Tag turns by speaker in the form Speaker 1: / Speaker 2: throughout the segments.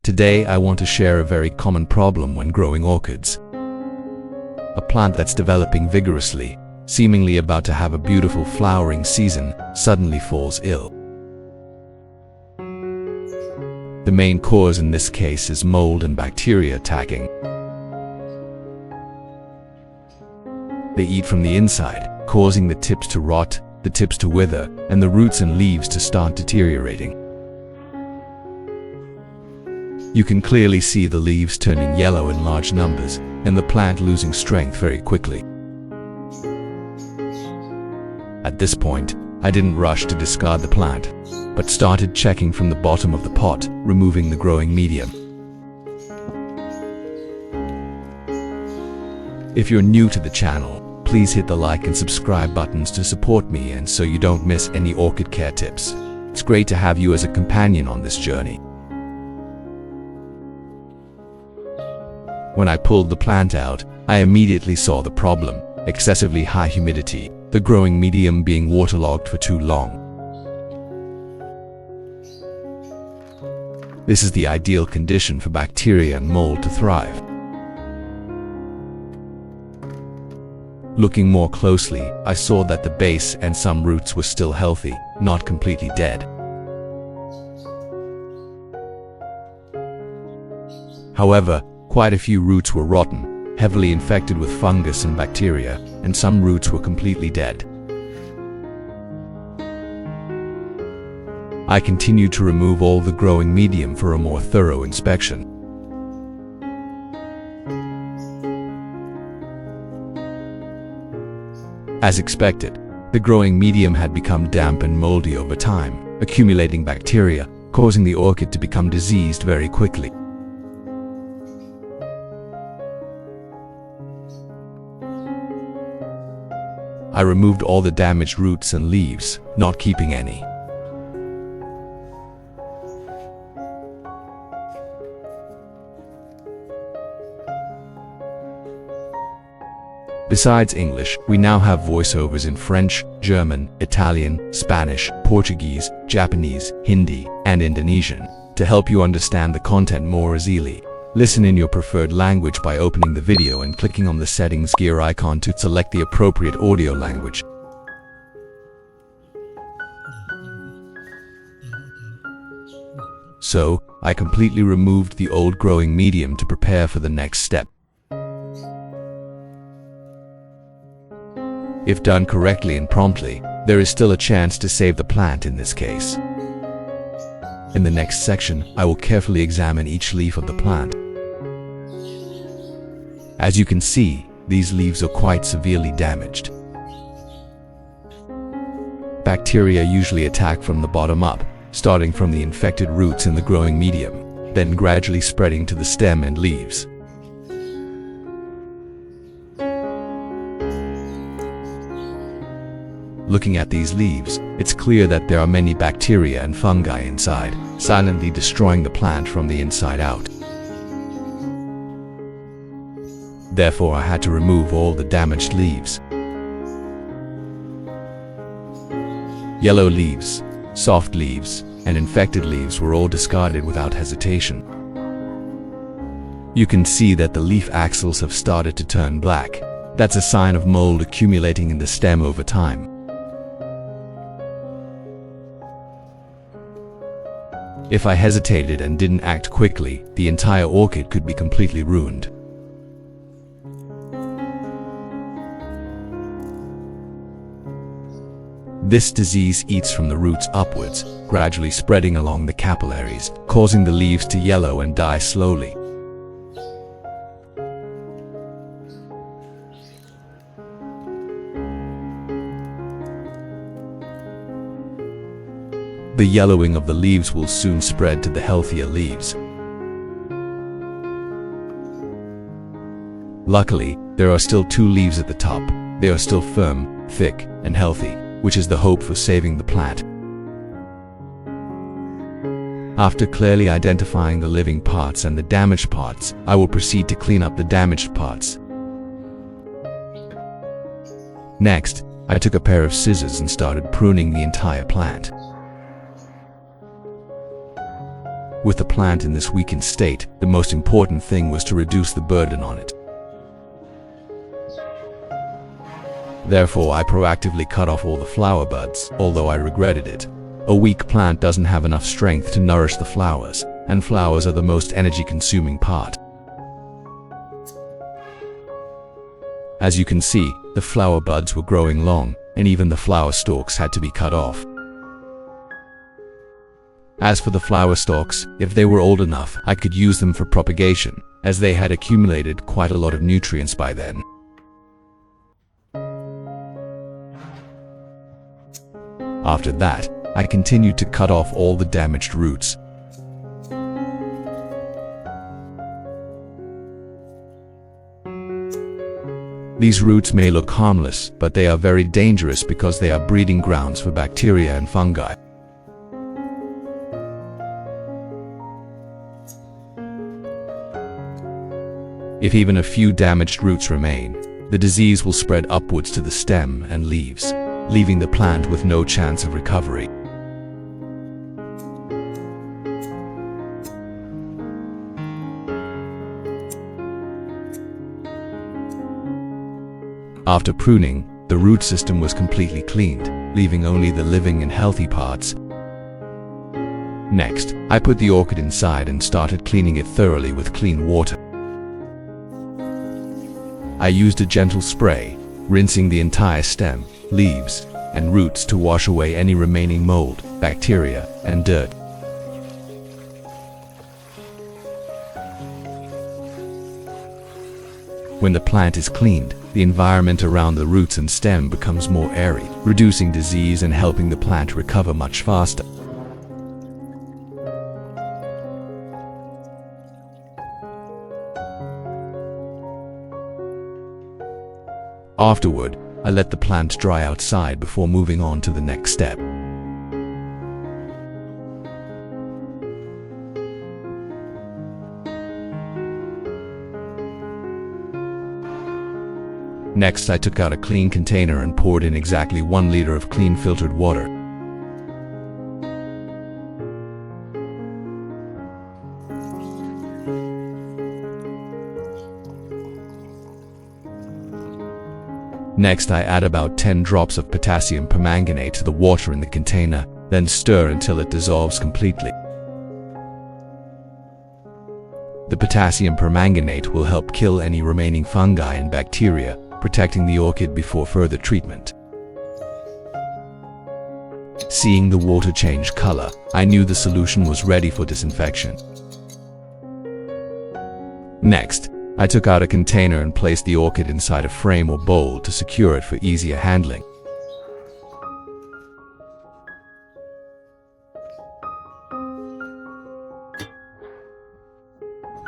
Speaker 1: Today I want to share a very common problem when growing orchids. A plant that's developing vigorously, seemingly about to have a beautiful flowering season, suddenly falls ill. The main cause in this case is mold and bacteria attacking. They eat from the inside, causing the tips to rot, the tips to wither, and the roots and leaves to start deteriorating. You can clearly see the leaves turning yellow in large numbers, and the plant losing strength very quickly. At this point, I didn't rush to discard the plant, but started checking from the bottom of the pot, removing the growing medium. If you're new to the channel, please hit the like and subscribe buttons to support me and so you don't miss any orchid care tips. It's great to have you as a companion on this journey. When I pulled the plant out, I immediately saw the problem: excessively high humidity, the growing medium being waterlogged for too long. This is the ideal condition for bacteria and mold to thrive. Looking more closely, I saw that the base and some roots were still healthy, not completely dead. However, quite a few roots were rotten, heavily infected with fungus and bacteria, and some roots were completely dead. I continued to remove all the growing medium for a more thorough inspection. As expected, the growing medium had become damp and moldy over time, accumulating bacteria, causing the orchid to become diseased very quickly. I removed all the damaged roots and leaves, not keeping any. Besides English, we now have voiceovers in French, German, Italian, Spanish, Portuguese, Japanese, Hindi, and Indonesian to help you understand the content more easily. Listen in your preferred language by opening the video and clicking on the settings gear icon to select the appropriate audio language. So, I completely removed the old growing medium to prepare for the next step. If done correctly and promptly, there is still a chance to save the plant in this case. In the next section, I will carefully examine each leaf of the plant. As you can see, these leaves are quite severely damaged. Bacteria usually attack from the bottom up, starting from the infected roots in the growing medium, then gradually spreading to the stem and leaves. Looking at these leaves, it's clear that there are many bacteria and fungi inside, silently destroying the plant from the inside out. Therefore, I had to remove all the damaged leaves. Yellow leaves, soft leaves, and infected leaves were all discarded without hesitation. You can see that the leaf axils have started to turn black. That's a sign of mold accumulating in the stem over time. If I hesitated and didn't act quickly, the entire orchid could be completely ruined. This disease eats from the roots upwards, gradually spreading along the capillaries, causing the leaves to yellow and die slowly. The yellowing of the leaves will soon spread to the healthier leaves. Luckily, there are still 2 leaves at the top. They are still firm, thick, and healthy, which is the hope for saving the plant. After clearly identifying the living parts and the damaged parts, I will proceed to clean up the damaged parts. Next, I took a pair of scissors and started pruning the entire plant. With the plant in this weakened state, the most important thing was to reduce the burden on it. Therefore, I proactively cut off all the flower buds, although I regretted it. A weak plant doesn't have enough strength to nourish the flowers, and flowers are the most energy-consuming part. As you can see, the flower buds were growing long, and even the flower stalks had to be cut off. As for the flower stalks, if they were old enough, I could use them for propagation, as they had accumulated quite a lot of nutrients by then. After that, I continued to cut off all the damaged roots. These roots may look harmless, but they are very dangerous because they are breeding grounds for bacteria and fungi. If even a few damaged roots remain, the disease will spread upwards to the stem and leaves, leaving the plant with no chance of recovery. After pruning, the root system was completely cleaned, leaving only the living and healthy parts. Next, I put the orchid inside and started cleaning it thoroughly with clean water. I used a gentle spray, rinsing the entire stem, leaves, and roots to wash away any remaining mold, bacteria, and dirt. When the plant is cleaned, the environment around the roots and stem becomes more airy, reducing disease and helping the plant recover much faster. Afterward, I let the plant dry outside before moving on to the next step. Next, I took out a clean container and poured in exactly 1 liter of clean filtered water. Next, I add about 10 drops of potassium permanganate to the water in the container, then stir until it dissolves completely. The potassium permanganate will help kill any remaining fungi and bacteria, protecting the orchid before further treatment. Seeing the water change color, I knew the solution was ready for disinfection. Next, I took out a container and placed the orchid inside a frame or bowl to secure it for easier handling.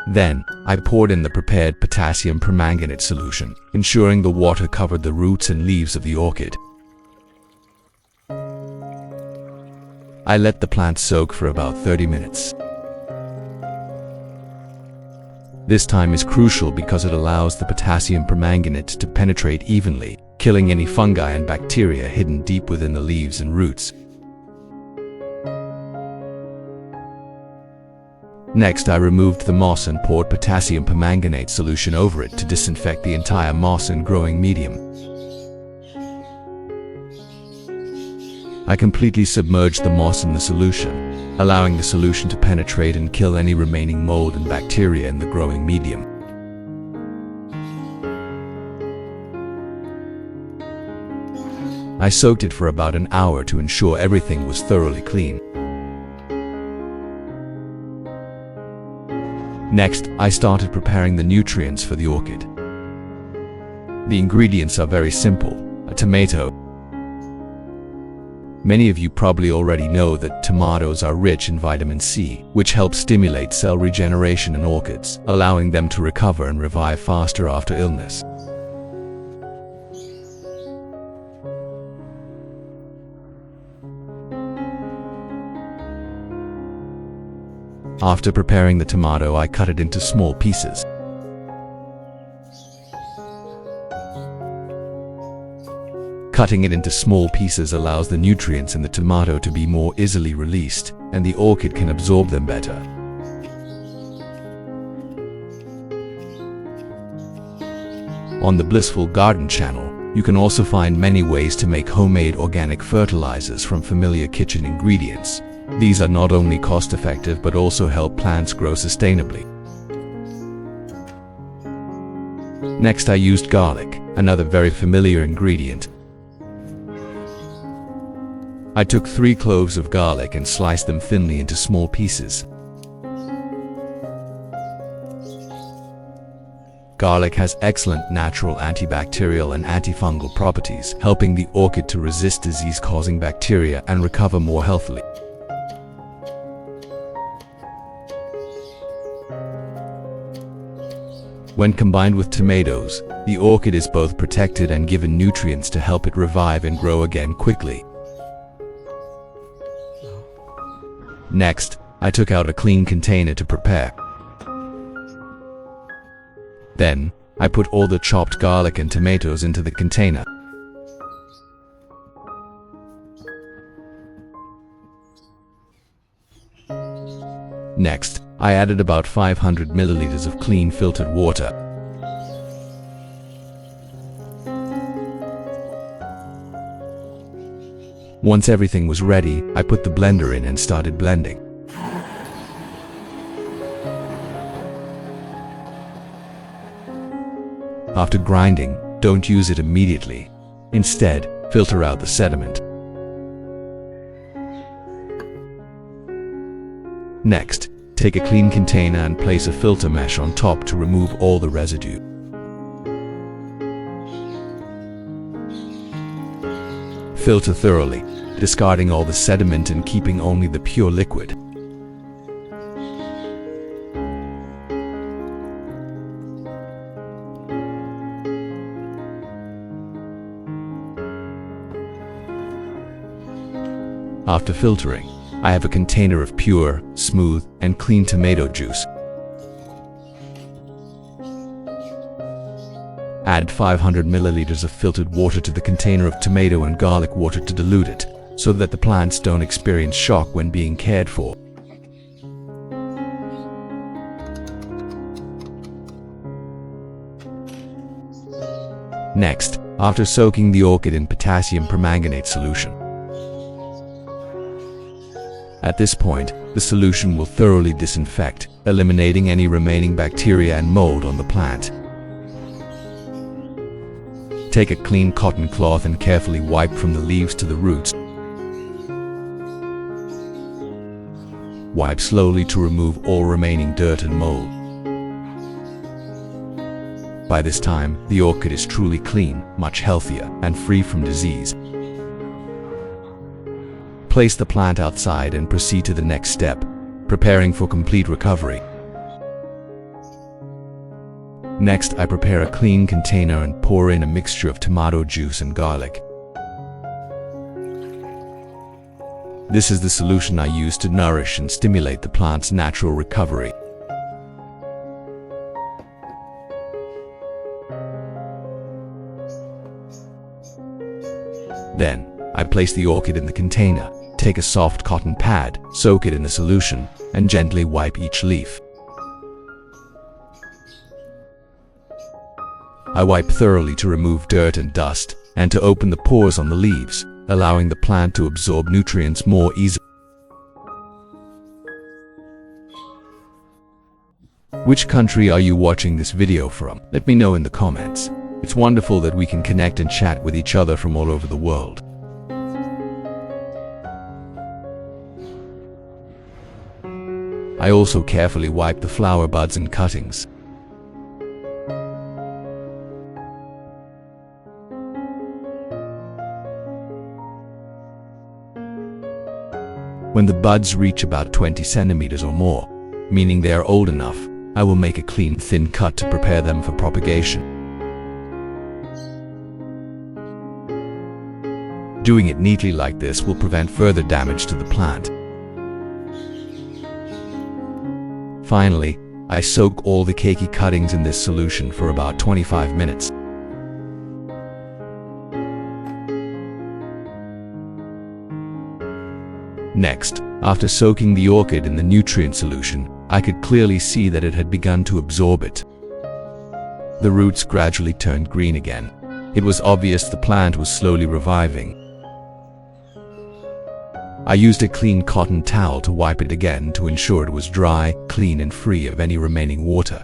Speaker 1: Then, I poured in the prepared potassium permanganate solution, ensuring the water covered the roots and leaves of the orchid. I let the plant soak for about 30 minutes. This time is crucial because it allows the potassium permanganate to penetrate evenly, killing any fungi and bacteria hidden deep within the leaves and roots. Next, I removed the moss and poured potassium permanganate solution over it to disinfect the entire moss and growing medium. I completely submerged the moss in the solution, allowing the solution to penetrate and kill any remaining mold and bacteria in the growing medium. I soaked it for about an hour to ensure everything was thoroughly clean. Next, I started preparing the nutrients for the orchid. The ingredients are very simple: a tomato. Many of you probably already know that tomatoes are rich in vitamin C, which helps stimulate cell regeneration in orchids, allowing them to recover and revive faster after illness. After preparing the tomato, I cut it into small pieces. Cutting it into small pieces allows the nutrients in the tomato to be more easily released, and the orchid can absorb them better. On the Blissful Garden channel, you can also find many ways to make homemade organic fertilizers from familiar kitchen ingredients. These are not only cost-effective but also help plants grow sustainably. Next, I used garlic, another very familiar ingredient. I took 3 cloves of garlic and sliced them thinly into small pieces. Garlic has excellent natural antibacterial and antifungal properties, helping the orchid to resist disease-causing bacteria and recover more healthily. When combined with tomatoes, the orchid is both protected and given nutrients to help it revive and grow again quickly. Next, I took out a clean container to prepare. Then, I put all the chopped garlic and tomatoes into the container. Next, I added about 500 milliliters of clean filtered water. Once everything was ready, I put the blender in and started blending. After grinding, don't use it immediately. Instead, filter out the sediment. Next, take a clean container and place a filter mesh on top to remove all the residue. Filter thoroughly, discarding all the sediment and keeping only the pure liquid. After filtering, I have a container of pure, smooth, and clean tomato juice. Add 500 milliliters of filtered water to the container of tomato and garlic water to dilute it, so that the plants don't experience shock when being cared for. Next, after soaking the orchid in potassium permanganate solution. At this point, the solution will thoroughly disinfect, eliminating any remaining bacteria and mold on the plant. Take a clean cotton cloth and carefully wipe from the leaves to the roots. Wipe slowly to remove all remaining dirt and mold. By this time, the orchid is truly clean, much healthier, and free from disease. Place the plant outside and proceed to the next step, preparing for complete recovery. Next, I prepare a clean container and pour in a mixture of tomato juice and garlic. This is the solution I use to nourish and stimulate the plant's natural recovery. Then, I place the orchid in the container, take a soft cotton pad, soak it in the solution, and gently wipe each leaf. I wipe thoroughly to remove dirt and dust, and to open the pores on the leaves, allowing the plant to absorb nutrients more easily. Which country are you watching this video from? Let me know in the comments. It's wonderful that we can connect and chat with each other from all over the world. I also carefully wipe the flower buds and cuttings. When the buds reach about 20 centimeters or more, meaning they are old enough, I will make a clean, thin cut to prepare them for propagation. Doing it neatly like this will prevent further damage to the plant. Finally, I soak all the cakey cuttings in this solution for about 25 minutes. Next, after soaking the orchid in the nutrient solution, I could clearly see that it had begun to absorb it. the roots gradually turned green again. It was obvious the plant was slowly reviving. I used a clean cotton towel to wipe it again to ensure it was dry, clean and free of any remaining water.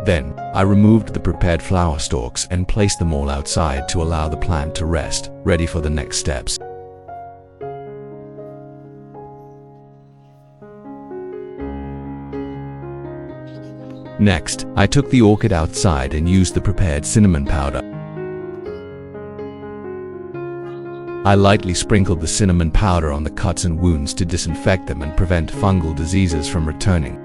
Speaker 1: Then, I removed the prepared flower stalks and placed them all outside to allow the plant to rest, ready for the next steps. Next, I took the orchid outside and used the prepared cinnamon powder. I lightly sprinkled the cinnamon powder on the cuts and wounds to disinfect them and prevent fungal diseases from returning.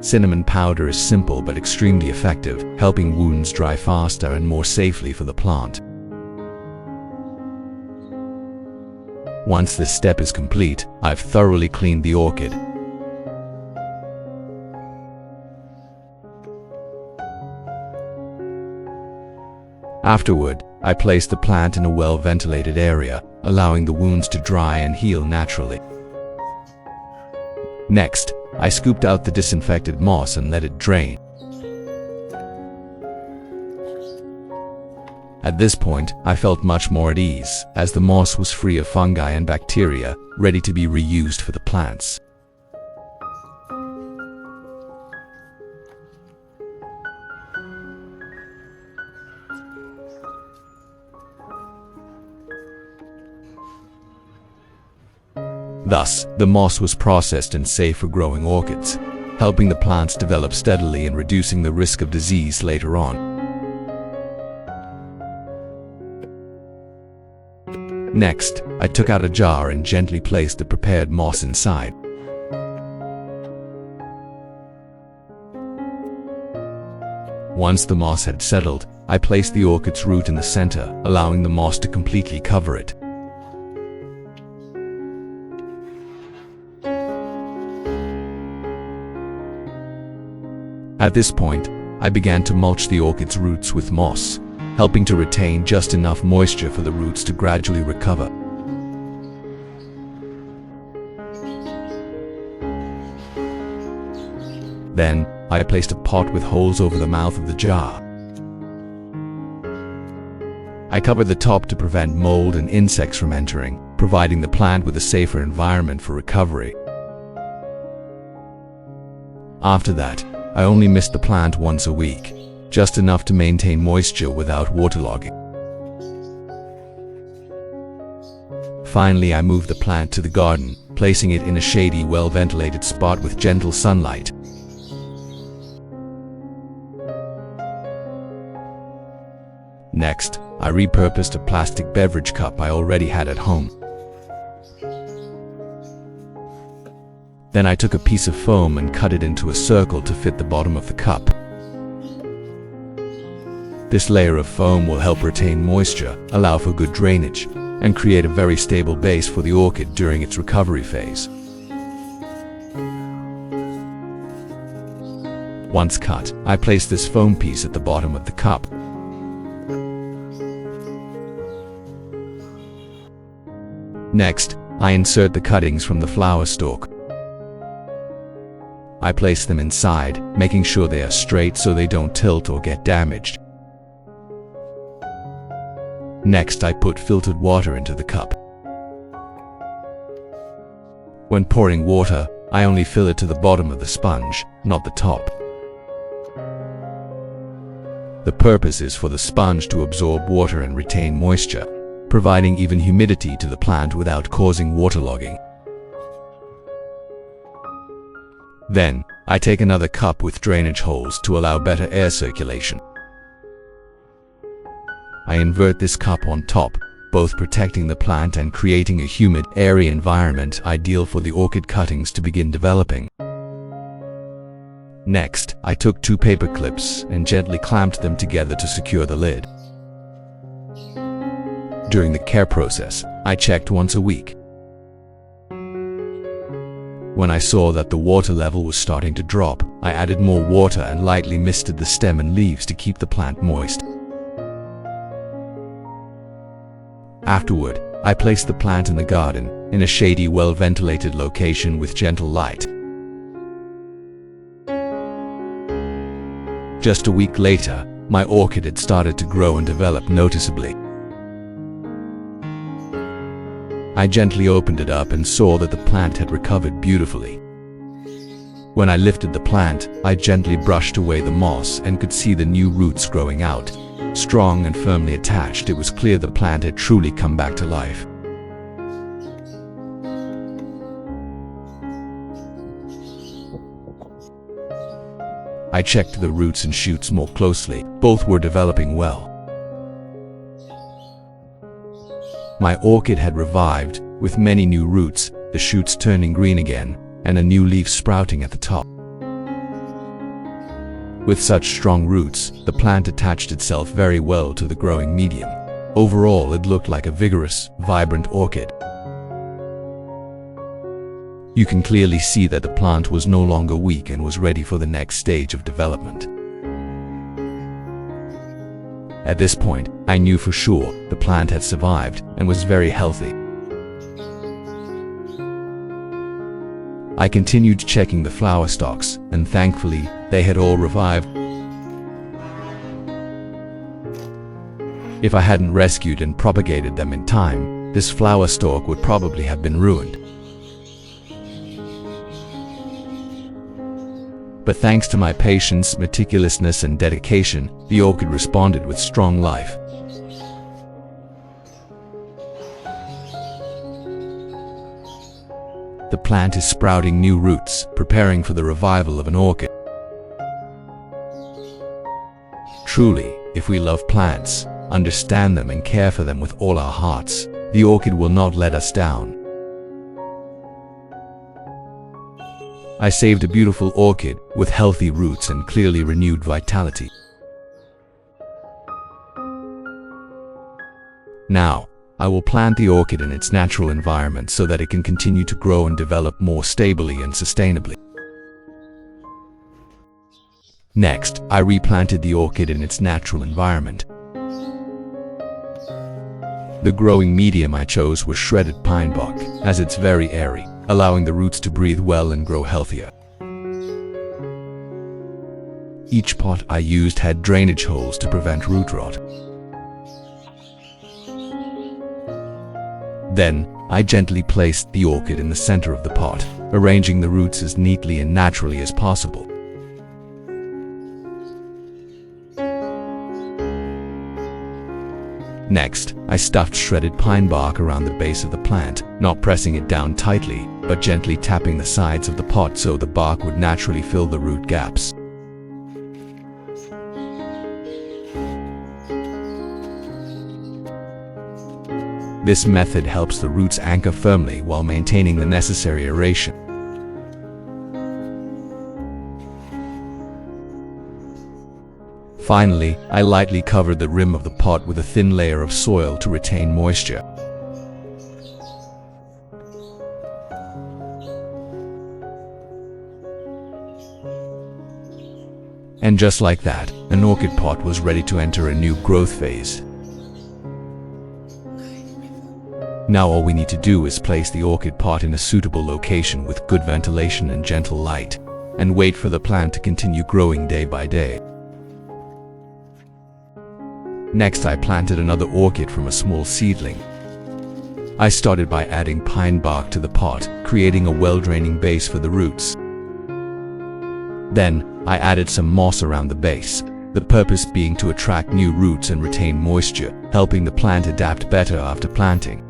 Speaker 1: Cinnamon powder is simple but extremely effective, helping wounds dry faster and more safely for the plant. Once this step is complete, I've thoroughly cleaned the orchid. Afterward, I placed the plant in a well-ventilated area, allowing the wounds to dry and heal naturally. Next, I scooped out the disinfected moss and let it drain. At this point, I felt much more at ease, as the moss was free of fungi and bacteria, ready to be reused for the plants. Thus, the moss was processed and safe for growing orchids, helping the plants develop steadily and reducing the risk of disease later on. Next, I took out a jar and gently placed the prepared moss inside. Once the moss had settled, I placed the orchid's root in the center, allowing the moss to completely cover it. At this point, I began to mulch the orchid's roots with moss, helping to retain just enough moisture for the roots to gradually recover. Then, I placed a pot with holes over the mouth of the jar. I covered the top to prevent mold and insects from entering, providing the plant with a safer environment for recovery. After that, I only missed the plant once a week, just enough to maintain moisture without waterlogging. Finally, I moved the plant to the garden, placing it in a shady, well-ventilated spot with gentle sunlight. Next, I repurposed a plastic beverage cup I already had at home. Then I took a piece of foam and cut it into a circle to fit the bottom of the cup. This layer of foam will help retain moisture, allow for good drainage, and create a very stable base for the orchid during its recovery phase. Once cut, I placed this foam piece at the bottom of the cup. Next, I insert the cuttings from the flower stalk. I place them inside, making sure they are straight so they don't tilt or get damaged. Next, I put filtered water into the cup. When pouring water, I only fill it to the bottom of the sponge, not the top. The purpose is for the sponge to absorb water and retain moisture, providing even humidity to the plant without causing waterlogging. Then, I take another cup with drainage holes to allow better air circulation. I invert this cup on top, both protecting the plant and creating a humid, airy environment ideal for the orchid cuttings to begin developing. Next, I took 2 paper clips and gently clamped them together to secure the lid. During the care process, I checked once a week. When I saw that the water level was starting to drop, I added more water and lightly misted the stem and leaves to keep the plant moist. Afterward, I placed the plant in the garden, in a shady, well-ventilated location with gentle light. Just a week later, my orchid had started to grow and develop noticeably. I gently opened it up and saw that the plant had recovered beautifully. When I lifted the plant, I gently brushed away the moss and could see the new roots growing out. Strong and firmly attached, it was clear the plant had truly come back to life. I checked the roots and shoots more closely. Both were developing well. My orchid had revived, with many new roots, the shoots turning green again, and a new leaf sprouting at the top. With such strong roots, the plant attached itself very well to the growing medium. Overall, it looked like a vigorous, vibrant orchid. You can clearly see that the plant was no longer weak and was ready for the next stage of development. At this point, I knew for sure the plant had survived and was very healthy. I continued checking the flower stalks, and thankfully, they had all revived. If I hadn't rescued and propagated them in time, this flower stalk would probably have been ruined. But thanks to my patience, meticulousness, and dedication, the orchid responded with strong life. The plant is sprouting new roots, preparing for the revival of an orchid. Truly, if we love plants, understand them, and care for them with all our hearts, the orchid will not let us down. I saved a beautiful orchid with healthy roots and clearly renewed vitality. Now, I will plant the orchid in its natural environment so that it can continue to grow and develop more stably and sustainably. Next, I replanted the orchid in its natural environment. The growing medium I chose was shredded pine bark, as it's very airy, allowing the roots to breathe well and grow healthier. Each pot I used had drainage holes to prevent root rot. Then, I gently placed the orchid in the center of the pot, arranging the roots as neatly and naturally as possible. Next, I stuffed shredded pine bark around the base of the plant, not pressing it down tightly, but gently tapping the sides of the pot so the bark would naturally fill the root gaps. This method helps the roots anchor firmly while maintaining the necessary aeration. Finally, I lightly covered the rim of the pot with a thin layer of soil to retain moisture. And just like that, an orchid pot was ready to enter a new growth phase. Now all we need to do is place the orchid pot in a suitable location with good ventilation and gentle light, and wait for the plant to continue growing day by day. Next, I planted another orchid from a small seedling. I started by adding pine bark to the pot, creating a well-draining base for the roots. Then, I added some moss around the base, the purpose being to attract new roots and retain moisture, helping the plant adapt better after planting.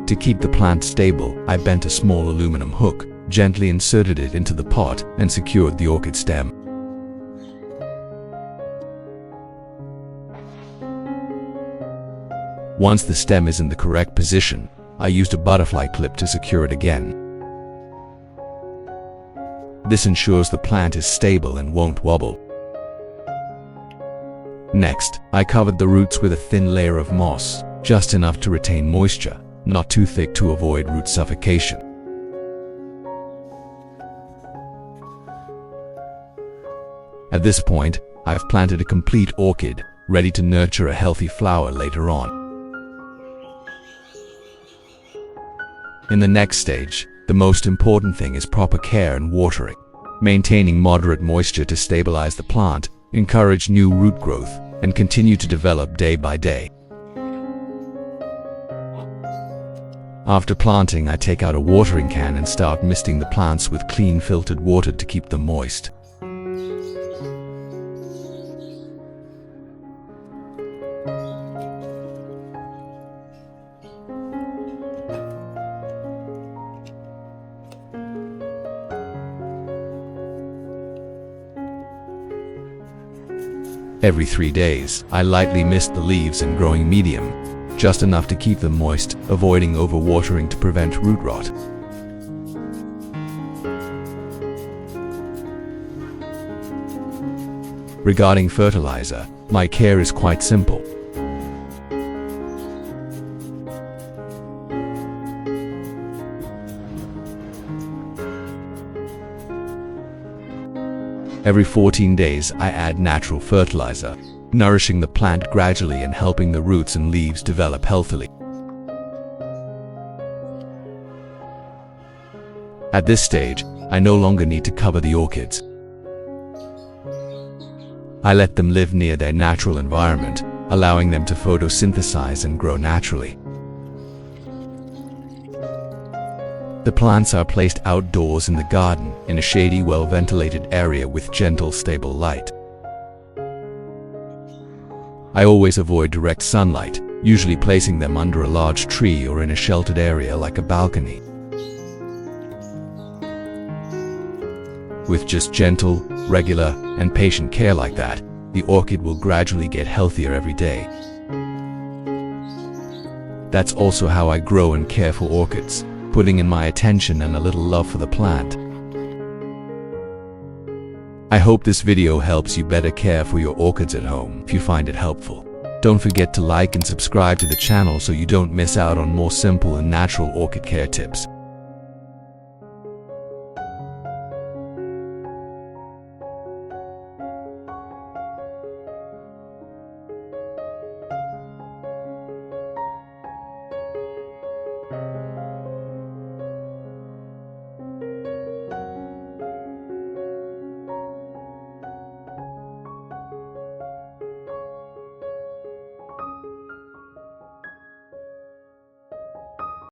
Speaker 1: To keep the plant stable, I bent a small aluminum hook, gently inserted it into the pot, and secured the orchid stem. Once the stem is in the correct position, I used a butterfly clip to secure it again. This ensures the plant is stable and won't wobble. Next, I covered the roots with a thin layer of moss, just enough to retain moisture, not too thick to avoid root suffocation. At this point, I've planted a complete orchid, ready to nurture a healthy flower later on. In the next stage, the most important thing is proper care and watering. Maintaining moderate moisture to stabilize the plant, encourage new root growth, and continue to develop day by day. After planting, I take out a watering can and start misting the plants with clean filtered water to keep them moist. Every 3 days, I lightly mist the leaves and growing medium, just enough to keep them moist, avoiding overwatering to prevent root rot. Regarding fertilizer, my care is quite simple. Every 14 days, I add natural fertilizer, nourishing the plant gradually and helping the roots and leaves develop healthily. At this stage, I no longer need to cover the orchids. I let them live near their natural environment, allowing them to photosynthesize and grow naturally. The plants are placed outdoors in the garden, in a shady, well-ventilated area with gentle, stable light. I always avoid direct sunlight, usually placing them under a large tree or in a sheltered area like a balcony. With just gentle, regular, and patient care like that, the orchid will gradually get healthier every day. That's also how I grow and care for orchids, putting in my attention and a little love for the plant. I hope this video helps you better care for your orchids at home. If you find it helpful, don't forget to like and subscribe to the channel so you don't miss out on more simple and natural orchid care tips.